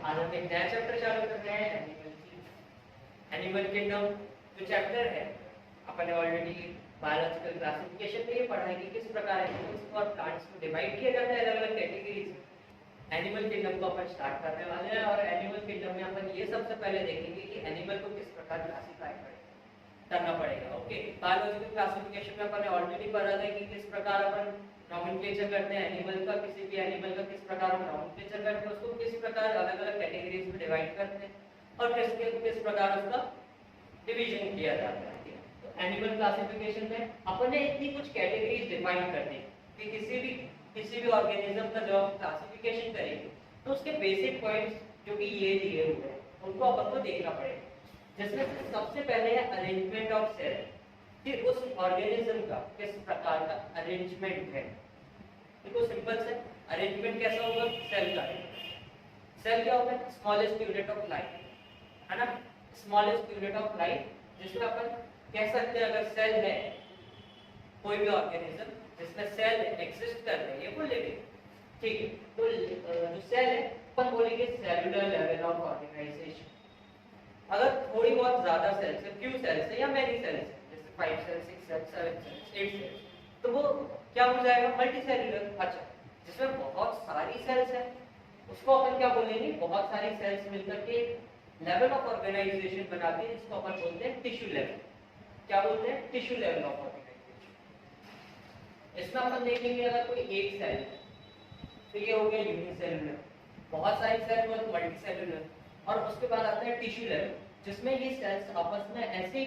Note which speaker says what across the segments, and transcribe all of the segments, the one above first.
Speaker 1: आज हम एक नया चैप्टर चालू कर रहे हैं एनिमल किंगडम। जो चैप्टर है अपन ने ऑलरेडी बायोलॉजिकल क्लासिफिकेशन में ये पढ़ा है कि किस प्रकार एनिमल्स और प्लांट्स को डिवाइड किया जाता है अलग अलग कैटेगरीज। एनिमल किंगडम को अपन स्टार्ट करने वाले हैं और एनिमल किंगडम में अपन ये सबसे पहले देखेंगे कि एनिमल को किस प्रकार क्लासिफाई करना पड़ेगा। ओके, बायोलॉजिकल क्लासिफिकेशन में अपन ने ऑलरेडी पढ़ा था कि किस प्रकार अपन नॉमेनक्लेचर करते हैं एनिमल का, किसी भी एनिमल का किस प्रकार हम नॉमेनक्लेचर करते हैं, उसको किस प्रकार अलग अलग कैटेगरीज में डिवाइड करते हैं और किस प्रकार उसका डिवीजन किया जाता है। तो एनिमल क्लासिफिकेशन में अपन ने इतनी कुछ कैटेगरीज डिफाइन कर दी कि किसी भी ऑर्गेनिज्म का जब हम क्लासिफिकेशन करेंगे तो उसके बेसिक पॉइंट्स जो कि ये दिए हुए हैं उनको अपन को देखना पड़ेगा। जिसमें से सबसे पहले है अरेंजमेंट ऑफ सेल, कि उस ऑर्गेनिज्म का किस प्रकार का अरेंजमेंट है। देखो सिंपल से अरेंजमेंट कैसा होगा, सेल का। सेल क्या होता है, स्मॉलेस्ट यूनिट ऑफ लाइफ, है ना, स्मॉलेस्ट यूनिट ऑफ लाइफ, जिसमें अपन कह सकते हैं अगर सेल है कोई भी ऑर्गेनिज्म जिसमें सेल एग्जिस्ट कर रहे हैं वो लिविंग, ठीक है। तो जो सेल है अपन बोलेंगे सेलुलर लेवल ऑफ ऑर्गेनाइजेशन। अगर थोड़ी बहुत ज्यादा सेल्स है, फ्यू सेल्स है या मेनी सेल्स है, जैसे 5 सेल्स 6 सेल्स 7 सेल्स 8 सेल्स, तो वो क्या हो जाएगा, मल्टी सेलुलर। अच्छा, जिसमें बहुत सारी सेल्स है उसको अपन क्या बोलेंगे, बहुत सारी सेल्स मिलकर के लेवल ऑफ ऑर्गेनाइजेशन बनाते हैं, जिसको अपन बोलते हैं टिश्यू लेवल। क्या बोलते हैं, टिश्यू लेवल ऑफ ऑर्गेनाइजेशन। इसमें अपन देखेंगे अगर कोई एक सेल है तो ये हो गया यूनिसेलुलर, बहुत सारी सेल हो तो मल्टी सेलुलर, और उसके बाद आता है टिश्यू लेवल, जिसमें ये सेल्स आपस में ऐसे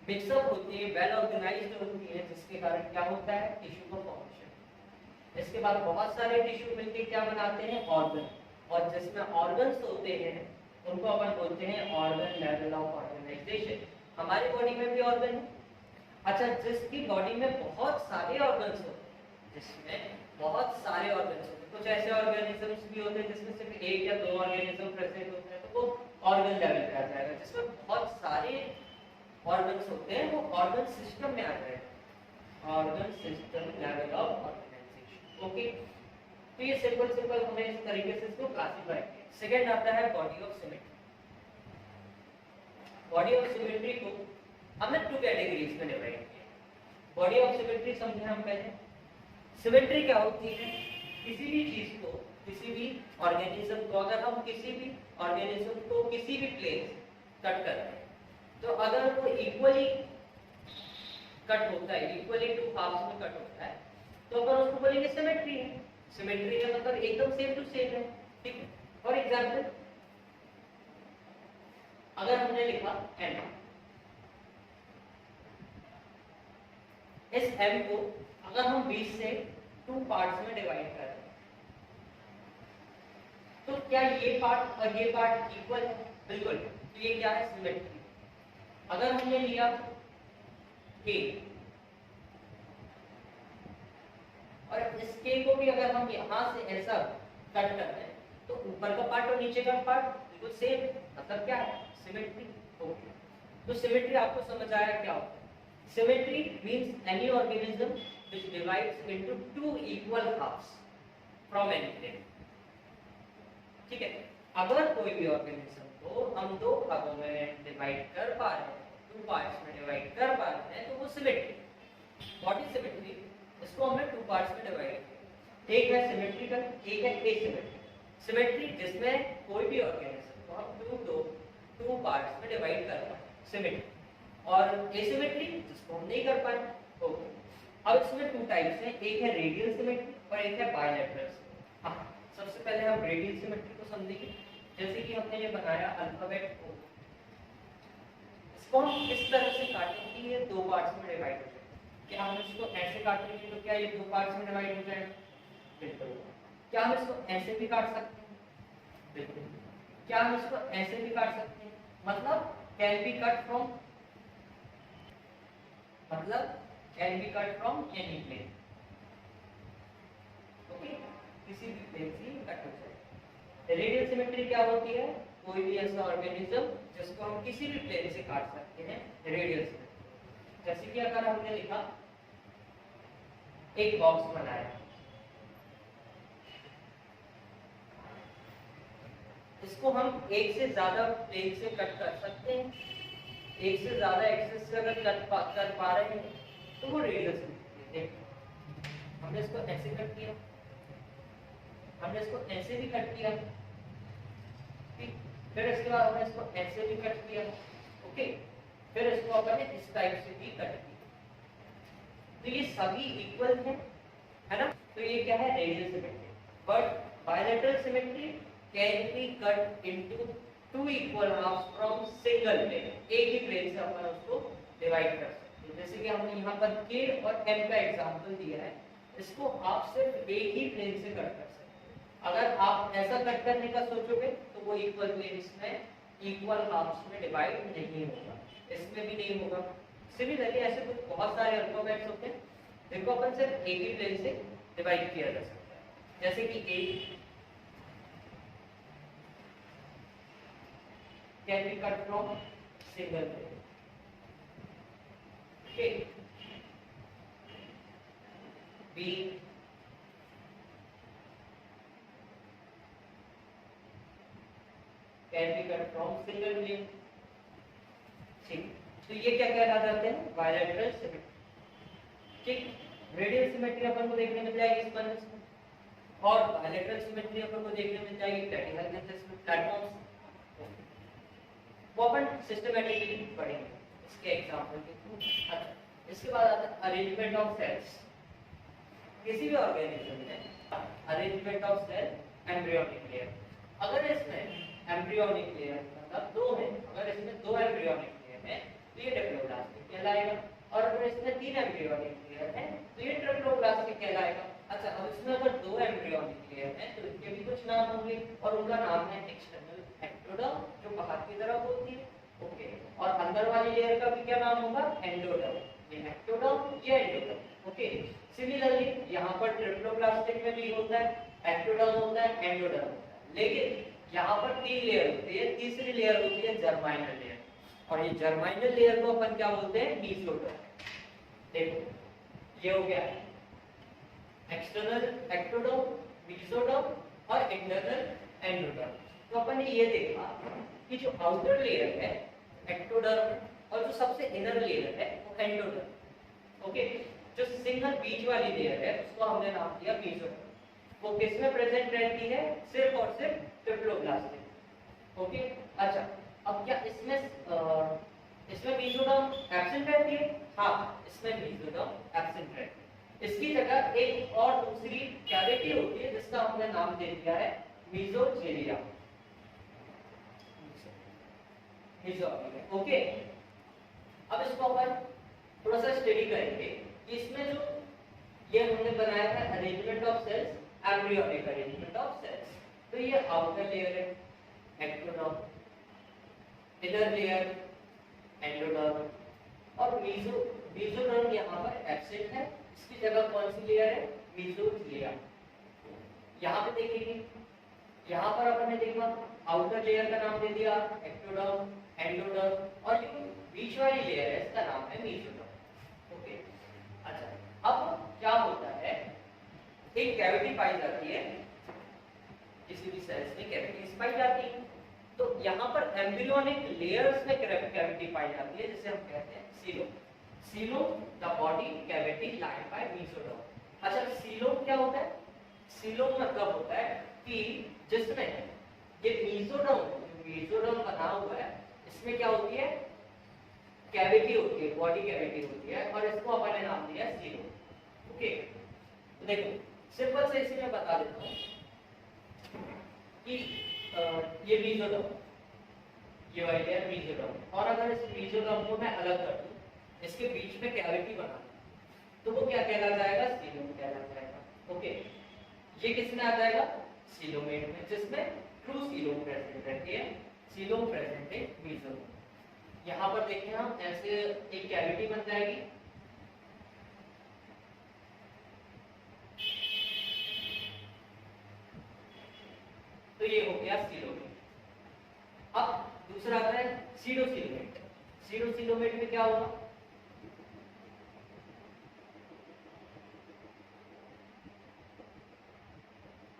Speaker 1: मिक्सअप होती है, वेल ऑर्गेनाइज्ड होती है, जिसके कारण क्या होता है, टिश्यू का फॉर्मेशन। इसके बाद बहुत सारे टिश्यू मिलकर क्या बनाते हैं, ऑर्गन, और जिसमें ऑर्गन्स होते हैं उनको अपन बोलते हैं ऑर्गन लेवल ऑफ ऑर्गेनाइजेशन। हमारी बॉडी में भी ऑर्गन है। अच्छा, जिसकी बॉडी में बहुत सारे ऑर्गन्स होते हैं, जिसमें बहुत सारे ऑर्गन्स होते हैं, कुछ ऐसे ऑर्गेनिजम्स भी होते हैं जिसमें सिर्फ एक या दो ऑर्गेनिज्म प्रेजेंट होते हैं, तो वो ऑर्गन लेवल पे आ जाएगा। जिसमें बहुत सारे ऑर्गन्स होते हैं वो ऑर्गन सिस्टम में आ जाएगा, organ system level of organisation. Okay, तो ये सिंपल हमें इस तरीके से इसको क्लासिफाई किया। सेकंड आता है body of symmetry. Body of symmetry को हमने 2 कैटेगरीज में डिवाइड किया। बॉडी ऑफ सिमेट्री समझे हम पहले। सिमेट्री क्या होती है, किसी भी चीज को, किसी भी ऑर्गेनिज्म को, अगर हम किसी भी ऑर्गेनिज्म को किसी भी प्लेन से कट करते हैं तो अगर वो इक्वली कट होता है, इक्वली 2 हाफ्स में कट होता है, तो अपन उसको बोलेंगे सिमेट्री है। सिमेट्री का मतलब एकदम सेम टू सेम है, ठीक है। फॉर एग्जांपल अगर हमने लिखा m, इस m को अगर हम 20 से 2 पार्ट्स में डिवाइड करें तो क्या ये पार्ट और ये पार्ट इक्वल है, बिल्कुल। तो ये क्या है, सिमेट्री। अगर हमने लिया k और इस k को भी अगर हम यहां से ऐसा कट करते हैं तो ऊपर का पार्ट और नीचे का पार्ट बिल्कुल सेम, मतलब क्या है, सिमेट्री। ओके, तो सिमेट्री आपको समझ आया क्या होता है। Symmetry means any organism which divides into 2 equal halves from any plane, ठीक है। अगर कोई भी ऑर्गेनिज्म को हम 2 भागों में डिवाइड कर पा रहे हैं, 2 पार्ट्स में डिवाइड कर पा रहे हैं, तो वो सिमेट्री। व्हाट इज सिमेट्री, इसको हमने 2 पार्ट्स में डिवाइड किया। एक है सिमेट्रिकल, एक है एसिमेट्रिकल। सिमेट्री जिसमें कोई भी ऑर्गेनिज्म को हम 2 पार्ट्स में डिवाइड कर पाए, सिमेट्री। और एसिमेट्री जिसको हम नहीं कर पाए। ओके, अब इसमें 2 टाइप्स हैं, एक है रेडियल सिमेट्री और एक है बायलैटरल सिमेट्री। हाँ, सबसे पहले हम रेडियल सिमेट्री को समझेंगे। जैसे कि हमने ये बनाया अल्फाबेट O, इसको हम इस तरह से काटेंगे कि ये 2 पार्ट्स में डिवाइड हो जाए। क्या हम इसको ऐसे काटेंगे तो क्या ये 2 पार्ट्स में डिवाइड हो जाएगा, बिल्कुल। क्या हम इसको ऐसे भी काट सकते हैं, बिल्कुल। क्या हम इसको ऐसे भी काट सकते हैं, मतलब कैन बी कट फ्रॉम, मतलब can be cut from any plane. Okay, किसी भी प्लेन से कट हो जाए। रेडियल सिमेट्री क्या होती है, कोई भी ऐसा ऑर्गेनिज्म जिसको हम किसी भी प्लेन से काट सकते हैं, रेडियल सिमेट्री। जैसे कि अगर हमने लिखा एक बॉक्स बनाया, इसको हम एक से ज्यादा प्लेन से कट कर सकते हैं, एक से ज्यादा एक्सेस से अगर कर पा रहे हैं तो वो रेडियल सिमेट्री है। हमने इसको ऐसे कट किया, हमने इसको ऐसे भी कट किया, ठीक, फिर इसके बाद हमने इसको ऐसे भी कट किया, ओके, फिर इसको अपन ने इस टाइप से भी कट किया, तो ये सभी इक्वल है ना, तो ये क्या है, radial symmetry. But bilateral symmetry can be cut into two equal halves from single plane, एक ही प्लेन से अपन उसको डिवाइड कर सकते हैं। जैसे कि हमने यहाँ पर k और m का एग्जांपल दिया है, इसको आप सिर्फ एक ही प्लेन से कट कर सकते हैं। अगर आप ऐसा कट करने का सोचोगे तो वो इक्वल प्लेन इसमें इक्वल हाफ्स में डिवाइड नहीं होगा, इसमें भी नहीं होगा। सिमिलरली ऐसे कुछ बहुत सारे अल्फाबेट्स होते हैं जिनको अपन सिर्फ एक ही प्लेन से डिवाइड किया जा सकता है, जैसे कि A can be cut from single plane, okay, B can be cut from single plane, ठीक, तो ये क्या कहला जाते हैं, बायलैटरल सिमेट्री, ठीक। रेडियल सिमेट्री अपन को देखने मिल जाएगी इस बंच में, और बायलैटरल सिमेट्री अपन को देखने मिल जाएगी प्लेटफॉर्म्स, वो अपन सिस्टमैटिकली पढ़ेंगे इसके एग्जांपल के थ्रू। अच्छा, इसके बाद आता है अरेंजमेंट ऑफ सेल्स। किसी भी ऑर्गेनिज्म में arrangement of cell embryonic layer, अगर इसमें एम्ब्रियोनिक लेयर मतलब दो है, अगर इसमें दो एम्ब्रियोनिक लेयर है तो ये डिप्लोब्लास्ट कहलाएगा, और अगर इसमें तीन एम्ब्रियोनिक लेयर है तो ये ट्रिप्लोब्लास्ट कहलाएगा। अच्छा, अब इसमें अगर दो एम्ब्रियोनिक लेयर है तो इनके भी कुछ नाम होंगे, और उनका नाम है एक्सटर्नल एक्टोडर्म जो बाहर की तरफ होती है, ओके, और अंदर वाली लेयर का भी क्या नाम होगा, एंडोडर्म, ये एक्टोडर्म ये एंडोडर्म, ओके। सिमिलरली यहाँ पर ट्रिप्लोब्लास्टिक में भी होता है, एक्टोडर्म होता है, एंडोडर्म होता है, लेकिन यहाँ पर तीन लेयर होती है, तीसरी लेयर होती है जर्माइनल लेयर, और ये जर्माइनल लेयर को अपन क्या बोलते हैं, मीसोडर्म। देखो ये हो गया एक्सटर्नल एक्टोडर्म, मीसोडर्म और इंटरनल एंडोडर्म। तो अपन ने ये देखा कि जो आउटर लेयर है एक्टोडर्म और जो सबसे इनर लेयर है वो एंडोडर्म, ओके। जो सिंगल बीच वाली लेयर है उसको हमने नाम दिया मीसोडर्म, वो किस में प्रेजेंट रहती है, सिर्फ और सिर्फ ट्रिप्लोब्लास्ट में, ओके। अच्छा, अब क्या इसमें मीसोडर्म एब्सेंट रहती है, हाँ इसमें मीसोडर्म एब्सेंट रहती है। इसकी जगह एक और दूसरी कैविटी होती है जिसका हमने नाम दे दिया है मीसोजेरिया, ओके। अब इसको अपन थोड़ा सा स्टडी करेंगे कि इसमें जो ये हमने बनाया था arrangement of cells, embryonic arrangement of cells, तो ये आउटर लेयर है एक्टोडर्म, इनर लेयर एंडोडर्म, और मीसोडर्म यहाँ पर एब्सेंट है, इसकी जगह कौन सी लेयर है, मीसोजिया। यहाँ पे देखेंगे, यहाँ पर अपन ने देखा आउटर लेयर का नाम दे दिया एक्टोडर्म, एंडोडर्म, और जो बीच वाली लेयर है इसका नाम है मीसोडर्म, ओके। अच्छा, अब क्या होता है, एक कैविटी पाई जाती है, किसी भी सेल्स में कैविटीज पाई जाती है, तो यहाँ पर एम्ब्रियोनिक लेयर्स में कैविटी पाई जाती है जिसे हम कहते हैं coelom. Coelom the body cavity line by mesoderm. अच्छा, सीलोम क्या होता है, सीलोम मतलब होता है कि जिसमें ये मीसोडर्म बना हुआ है, इसमें क्या होती है, कैविटी होती है, बॉडी कैविटी होती है, और इसको अपन ने नाम दिया सीलोम, ओके। तो देखो सिंपल से इसी में बता देता हूँ कि ये मीसोडर्म, ये वाली लेयर मीसोडर्म, और अगर इस मीसोडर्म को मैं अलग कर दूं, इसके बीच में कैविटी बना तो वो क्या कहला जाएगा, सीलोम कहला जाएगा, ओके। ये किसमें आ जाएगा, सीलोमेट में, जिसमें ट्रू सीलोम प्रेजेंट रहती है, सीलोम प्रेजेंट है मीसोडर्म। यहाँ पर देखिए हम ऐसे एक कैविटी बन जाएगी, तो ये हो गया सीलोमेट। अब दूसरा आता है सीडोसीलोमेट। सीडोसीलोमेट में क्या होगा,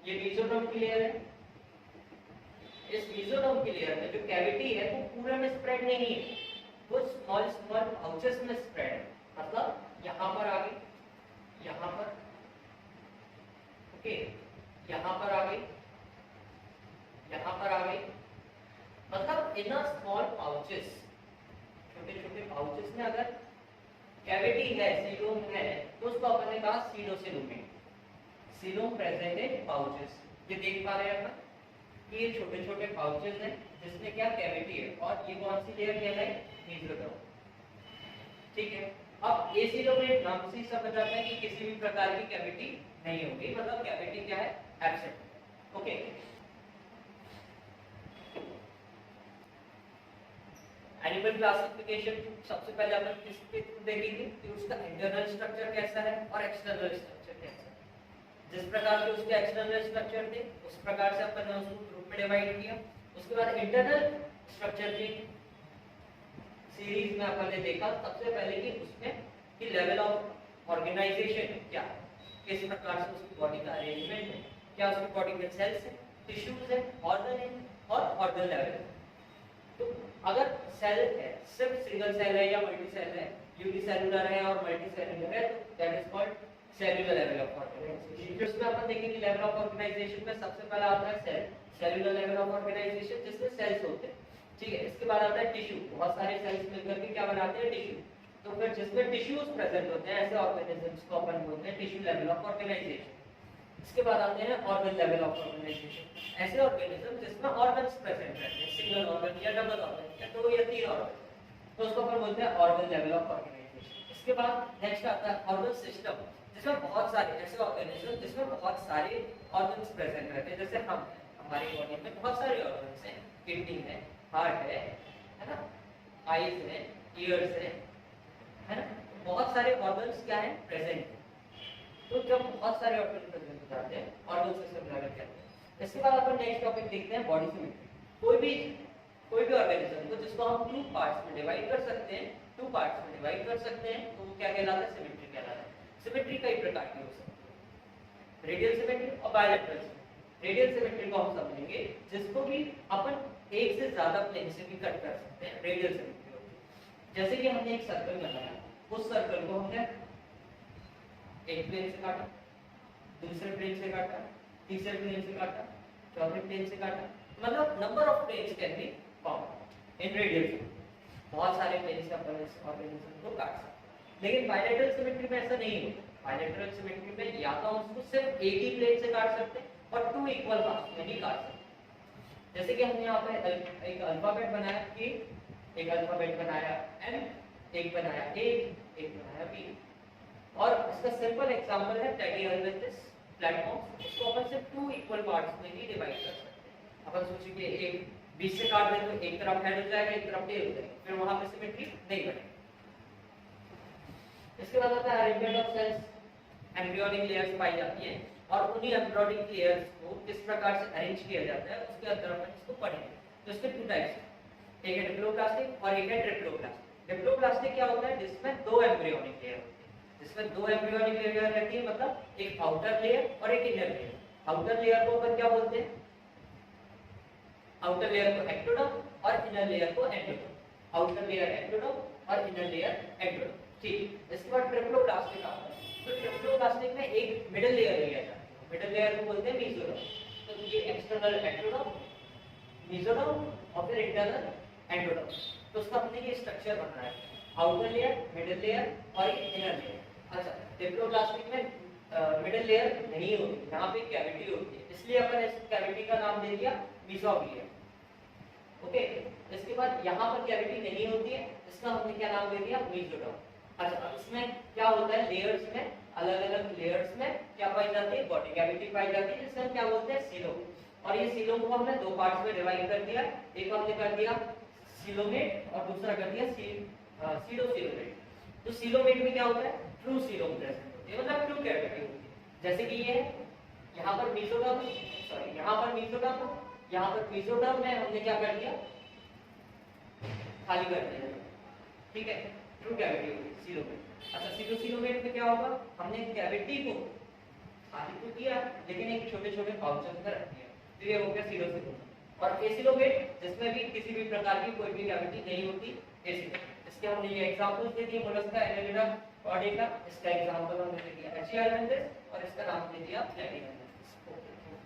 Speaker 1: ये मीसोडर्म की लेयर है, इस मेसोडर्म की लेयर में जो कैविटी है वो पूरे में स्प्रेड नहीं है, वो स्मॉल स्मॉल पाउचेस में स्प्रेड है। मतलब यहाँ पर आ गई, यहाँ पर, ओके, यहाँ पर आ गई, यहाँ पर आ गई। मतलब इन स्मॉल पाउचेस, छोटे छोटे पाउचेस में अगर कैविटी है, सीलोम है, तो उसको अपन ने कहा सीलोसिलोमेट, सीलोम प्रेजेंट इन पाउचेस। ये देख पा रहे हैं अपन कि ये छोटे छोटे पाउचेस हैं जिसमें क्या कैविटी है, और ये कौन सी लेयर कहलाई, मेसोडर्म। ठीक है, अब एसिलोमेट नाम से ही समझ आता है कि किसी भी प्रकार की कैविटी नहीं होगी, मतलब कैविटी क्या है, एब्सेंट। ओके, एनिमल क्लासिफिकेशन सबसे पहले अपन किस पे देखेंगे कि उसका इंटरनल स्ट्रक्चर कैसा है और एक्सटर्नल स्ट्रक्चर कैसा है। जिस प्रकार के उसके एक्सटर्नल स्ट्रक्चर थे उस प्रकार से अपन ने उसको ग्रुप में डिवाइड किया। उसके बाद इंटरनल स्ट्रक्चर की सीरीज में अपन ने देखा सबसे पहले कि उसमें कि लेवल ऑफ ऑर्गेनाइजेशन क्या है, किस प्रकार से उसकी बॉडी का अरेंजमेंट है, क्या उसकी बॉडी में सेल्स है, टिश्यूज है, ऑर्गन है और ऑर्गन लेवल है। तो अगर सेल है, सिर्फ सिंगल सेल है या मल्टी सेल है, यूनिसेलुलर है और मल्टी सेलुलर है, तो that is called cellular level of organisation. इसमें अपन देखेंगे लेवल ऑफ ऑर्गेनाइजेशन में सबसे पहला आता है cell, cellular level of organisation जिसमें सेल्स होते हैं। ठीक है, इसके बाद आता है टिश्यू, बहुत सारे सेल्स मिलकर के क्या बनाते हैं, टिश्यू। तो फिर जिसमें टिश्यूज प्रेजेंट होते हैं ऐसे ऑर्गेनिजम्स को अपन बोलते हैं टिश्यू लेवल ऑफ ऑर्गेनाइजेशन। इसके बाद आते हैं ऑर्गन लेवल ऑफ ऑर्गेनाइजेशन, ऐसे ऑर्गेनिज्म जिसमें ऑर्गन्स प्रेजेंट रहते हैं, सिंगल ऑर्गन या डबल ऑर्गन या दो या तीन ऑर्गन, तो उसको अपन बोलते हैं ऑर्गन लेवल ऑफ ऑर्गेनाइजेशन। इसके बाद नेक्स्ट आता है ऑर्गन सिस्टम, जिसमें बहुत सारे ऐसे ऑर्गेनिज्म जिसमें बहुत सारे ऑर्गन्स प्रेजेंट रहते हैं। जैसे हम, हमारी बॉडी में बहुत सारे ऑर्गन्स हैं, किडनी है, हार्ट है ना, आईज है, ईयर्स है ना, बहुत सारे ऑर्गन्स क्या है, प्रेजेंट है। तो जब बहुत सारे ऑर्गन प्रेजेंट हो जाते हैं ऑर्गन सिस्टम लेवल कहते हैं। इसके बाद अपन नेक्स्ट टॉपिक देखते हैं बॉडी सिमेट्री। कोई भी ऑर्गेनिज्म को जिसको हम टू पार्ट्स में डिवाइड कर सकते हैं, टू पार्ट्स में डिवाइड कर सकते हैं, तो वो क्या कहलाता है, सिमेट्री कहलाता है। सिमेट्री कई प्रकार की हो सकती है, रेडियल सिमेट्री और बायलैटरल सिमेट्री। रेडियल सिमेट्री को हम समझेंगे जिसको भी अपन एक से ज्यादा प्लेन से भी कट कर सकते हैं, रेडियल सिमेट्री होती है। जैसे कि हमने एक सर्कल बनाया, उस सर्कल को हमने एक प्लेन से काटा, दूसरे प्लेन से काटा, तीसरे प्लेन से काटा, चौथे प्लेन से काटा, मतलब number of planes can be found in radial. बहुत सारे प्लेन से अपन इस ऑर्गेनिज्म को काट सकते हैं। लेकिन बायलैटरल सिमेट्री में ऐसा नहीं होता। बायलैटरल सिमेट्री में या तो हम उसको सिर्फ एक ही प्लेन से काट सकते हैं और टू इक्वल पार्ट्स में ही काट सकते हैं। जैसे कि हमने यहाँ पे एक अल्फाबेट बनाया कि एक अल्फाबेट बनाया एम, एक बनाया ए, एक बनाया बी, और इसका सिंपल एग्जांपल है टेडियरलिटिस प्लेटफॉर्म। इसको अपन सिर्फ टू इक्वल पार्ट्स में ही डिवाइड कर सकते हैं। अपन सोचेंगे एक 20 से काट दें तो एक तरफ हेड हो जाएगा, एक तरफ टेल हो जाएगा, फिर वहां पे सिमेट्री नहीं बनेगी। इसके बाद आता है arrangement of cells. Embryonic layers पाई जाती हैं और उन्हीं एम्ब्रियोनिक लेयर्स को किस प्रकार से अरेंज किया जाता है उसके अंदर अपन इसको पढ़ेंगे। तो इसके टू टाइप्स हैं, एक है डिप्लोप्लास्टिक और एक है ट्रिप्लोप्लास्टिक। डिप्लोप्लास्टिक क्या होता है, जिसमें दो एम्ब्रियोनिक लेयर होती है, जिसमें दो एम्ब्रियोनिक लेयर रहती है, मतलब एक आउटर लेयर और एक इनर लेयर। आउटर लेयर को अपन क्या बोलते हैं, आउटर लेयर को एक्टोडर्म और इनर लेयर को एंडोडर्म। आउटर लेयर एक्टोडर्म और इनर लेयर एंडोडर्म। ठीक, इसके बाद ट्रिप्लोप्लास्टिक आता है। तो ट्रिप्लोप्लास्टिक में एक मिडिल लेयर लिया जाता है, मिडिल लेयर को बोलते हैं मेसोडर्म। तो ये एक्सटर्नल एक्टोडर्म, मेसोडर्म और फिर इंटरनल एंडोडर्म। तो उसका हमने ये स्ट्रक्चर बनाया है, आउटर लेयर, मिडिल लेयर और इनर लेयर। अच्छा, डिप्लोप्लास्टिक में मिडिल लेयर नहीं होती, यहाँ पे कैविटी होती है, इसलिए अपन इस कैविटी का नाम दे दिया मेसोग्लिया। ओके, इसके बाद यहाँ पर कैविटी नहीं होती है, इसका हमने क्या नाम दे दिया, मेसोडर्म। अच्छा, अब इसमें क्या होता है, लेयर्स में, अलग अलग लेयर्स में क्या पाई जाती है, बॉडी कैविटी पाई जाती है, जिसे हम क्या बोलते हैं, सीलोम। और ये सीलोम को हमने दो पार्ट्स में डिवाइड कर दिया, एक हमने कर दिया सीलोमेट और दूसरा कर दिया सीडोसीलोमेट। तो सीलोमेट में क्या होता है, ट्रू सीलोम प्रेजेंट होती है, मतलब ट्रू कैविटी होती है। जैसे कि ये है, यहाँ पर मेसोडर्म, सॉरी यहाँ पर मेसोडर्म, यहाँ पर मेसोडर्म में हमने क्या कर दिया, खाली कर दिया। ठीक है, ट्रू कैविटी होगी सीलोमेट। अच्छा, सीडोसीलोमेट में क्या होगा, हमने कैविटी को खाली तो किया लेकिन एक छोटे छोटे पाउचेस में रख दिया, तो ये हो गया सीडोसीलोमेट। और एसिलोगेट जिसमें भी किसी भी प्रकार की कोई भी कैविटी नहीं होती, एसिलोगेट। इसके हमने ये एग्जांपल्स दे दिए मोलस्का, एनालिडा, कॉर्डेटा। इसका एग्जांपल हमने दे दिया एचियालमेंथिस और इसका नाम दे दिया प्लैटिहेलमिंथिस। ओके।